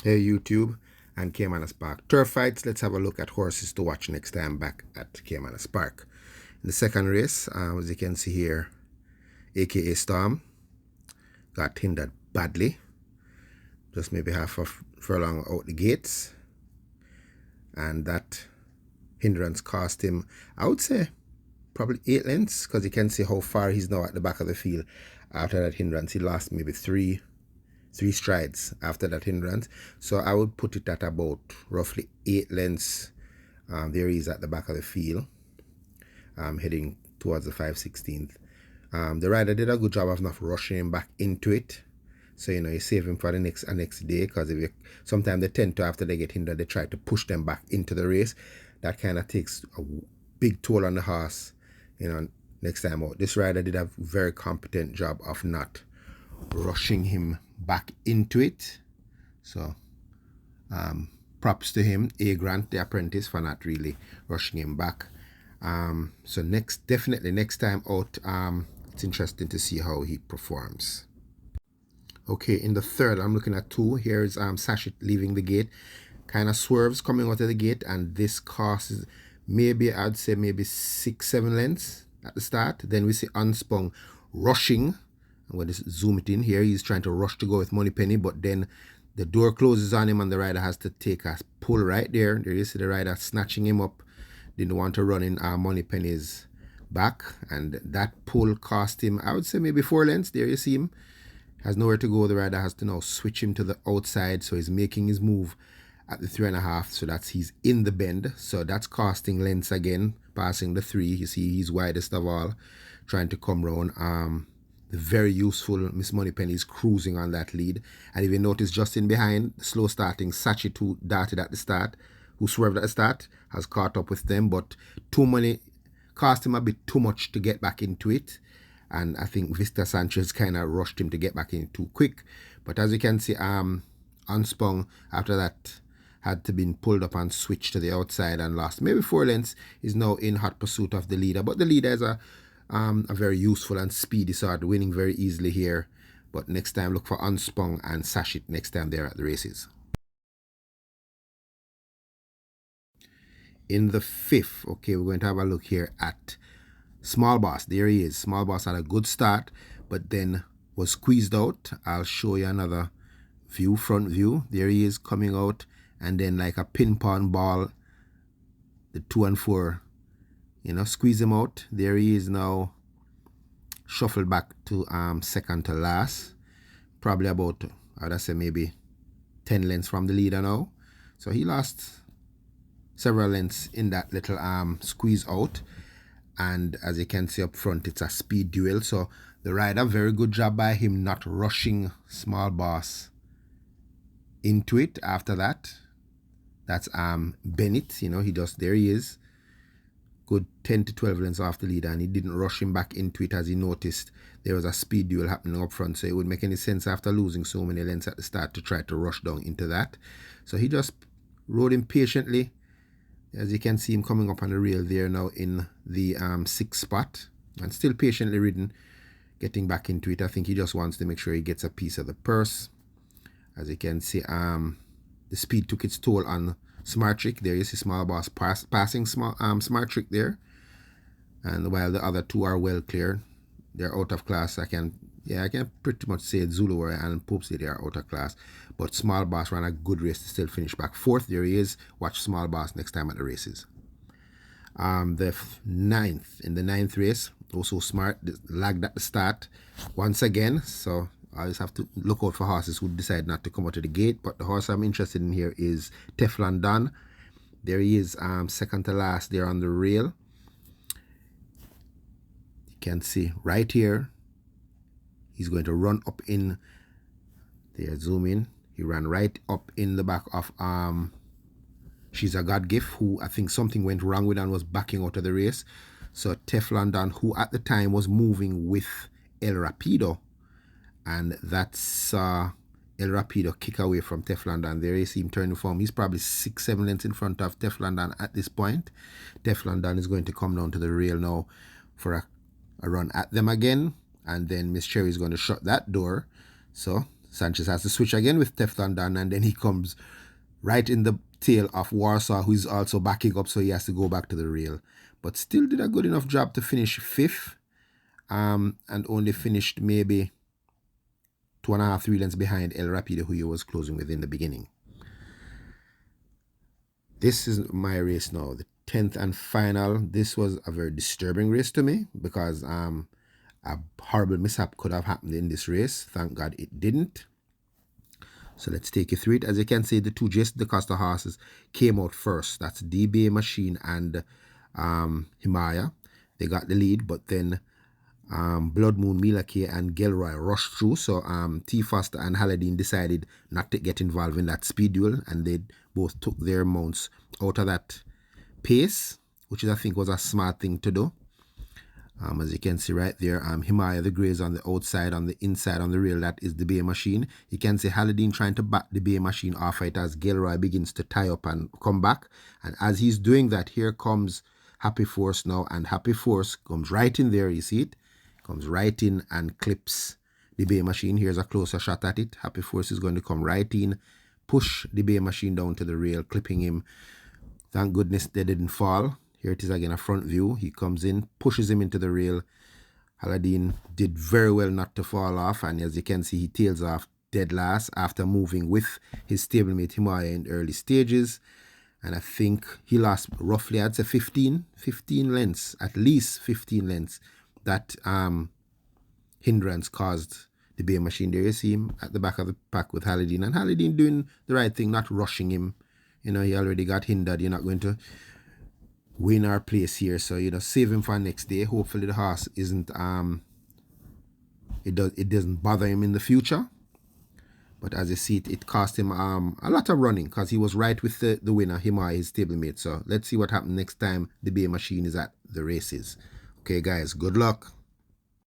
Hey YouTube and Caymanas Park. Turf fights, let's have a look at horses to watch next time back at Caymanas Park. In the second race, as you can see here, aka Storm got hindered badly, just maybe half a furlong out the gates, and that hindrance cost him, I would say, probably 8 lengths, because you can see how far he's now at the back of the field. After that hindrance, he lost maybe three strides after that hindrance. So I would put it at about roughly 8 lengths. There he is at the back of the field, heading towards the 5/16th. The rider did a good job of not rushing him back into it. So, you save him for the next day, because if sometimes they tend to, after they get hindered, they try to push them back into the race. That kind of takes a big toll on the horse, next time out. This rider did a very competent job of not rushing him back into it. So, props to him, A. Grant, the apprentice, for not really rushing him back. So definitely next time out, it's interesting to see how he performs. Okay, in the third, I'm looking at 2. Here's Sashit leaving the gate, kind of swerves coming out of the gate, and this causes maybe, I'd say maybe 6-7 lengths at the start. Then we see Unspun rushing. I'm going to zoom it in here. He's trying to rush to go with Moneypenny, but then the door closes on him and the rider has to take a pull right there. There you see the rider snatching him up. Didn't want to run in Moneypenny's back, and that pull cost him, I would say, maybe 4 lengths. There you see him. Has nowhere to go. The rider has to now switch him to the outside, so he's making his move at the 3.5, so that's he's in the bend. So that's costing lengths again, passing the 3. You see he's widest of all, trying to come round. The very useful Miss Moneypenny is cruising on that lead. And if you notice, just in behind, the slow starting Sachit, who darted at the start, who swerved at the start, has caught up with them, but Too Money cost him a bit too much to get back into it. And I think Vista Sanchez kind of rushed him to get back in too quick. But as you can see, Unspun, after that, had to be pulled up and switched to the outside and lost maybe 4 lengths, is now in hot pursuit of the leader. But the leader is a very useful and speedy sort, winning very easily here. But next time, look for Unspun and Sashit next time they're at the races. In the 5th, okay, we're going to have a look here at Small Boss. There he is. Small Boss had a good start, but then was squeezed out. I'll show you another view, front view. There he is coming out, and then like a ping pong ball, the 2 and 4, squeeze him out. There he is now, shuffled back to second to last. Probably about, I'd say maybe 10 lengths from the leader now. So he lost several lengths in that little squeeze out. And as you can see up front, it's a speed duel. So the rider, very good job by him not rushing Small Boss into it after that. That's Bennett, there he is. Good 10 to 12 lengths off the leader, and he didn't rush him back into it as he noticed there was a speed duel happening up front. So it would make any sense after losing so many lengths at the start to try to rush down into that. So he just rode him patiently. As you can see him coming up on the rail there now in the 6th spot, and still patiently ridden, getting back into it. I think he just wants to make sure he gets a piece of the purse. As you can see, the speed took its toll on Smart Trick. There you see Small Boss passing Smart Trick there, and while the other 2 are well clear, they're out of class. I can pretty much say Zulu and Pope say they are out of class. But Small Boss ran a good race to still finish back 4th. There he is. Watch Small Boss next time at the races. The 9th, in the 9th race, also Smart lagged at the start once again. So I just have to look out for horses who decide not to come out of the gate. But the horse I'm interested in here is Teflon Don. There he is, second to last there on the rail. You can see right here, he's going to run up in there. Zoom in. He ran right up in the back of She's a God Gift, who I think something went wrong with and was backing out of the race. So Teflon Don, who at the time was moving with El Rapido, and that's El Rapido kick away from Teflon Don. There you see him turning form. He's probably 6-7 lengths in front of Teflon Don at this point. Teflon Don is going to come down to the rail now for a run at them again, and then Miss Cherry is going to shut that door. So Sanchez has to switch again with Teflon Don, and then he comes right in the tail of Warsaw, who is also backing up, so he has to go back to the rail. But still did a good enough job to finish 5th, and only finished maybe 2.5, 3 lengths behind El Rapido, who he was closing with in the beginning. This is my race now, the 10th and final. This was a very disturbing race to me because a horrible mishap could have happened in this race. Thank God it didn't. So let's take you through it. As you can see, the two Jason DaCosta horses came out first. That's DBA Machine and Himalaya. They got the lead, but then Blood Moon, Mila K, and Gilroy rushed through. So T. Foster and Haladine decided not to get involved in that speed duel, and they both took their mounts out of that pace, which I think was a smart thing to do. As you can see right there, Himalaya the Grey is on the outside, on the inside, on the rail. That is the Bay Machine. You can see Haladine trying to back the Bay Machine off it as Gilroy begins to tie up and come back. And as he's doing that, here comes Happy Force now, and Happy Force comes right in there. You see it? Comes right in and clips the Bay Machine. Here's a closer shot at it. Happy Force is going to come right in, push the Bay Machine down to the rail, clipping him. Thank goodness they didn't fall. Here it is again, a front view. He comes in, pushes him into the rail. Haladine did very well not to fall off, and as you can see, he tails off dead last after moving with his stablemate Himalaya in early stages. And I think he lost roughly, I'd say 15 lengths, at least 15 lengths. That hindrance caused the Bay Machine. There you see him at the back of the pack with Haladine, and Haladine doing the right thing, not rushing him. You know, he already got hindered. You're not going to win our place here, so you know, save him for next day. Hopefully the horse isn't it doesn't bother him in the future. But as you see, it cost him a lot of running, because he was right with the winner, Himalaya, his stablemate. So let's see what happens next time the Bay Machine is at the races. Okay guys, good luck.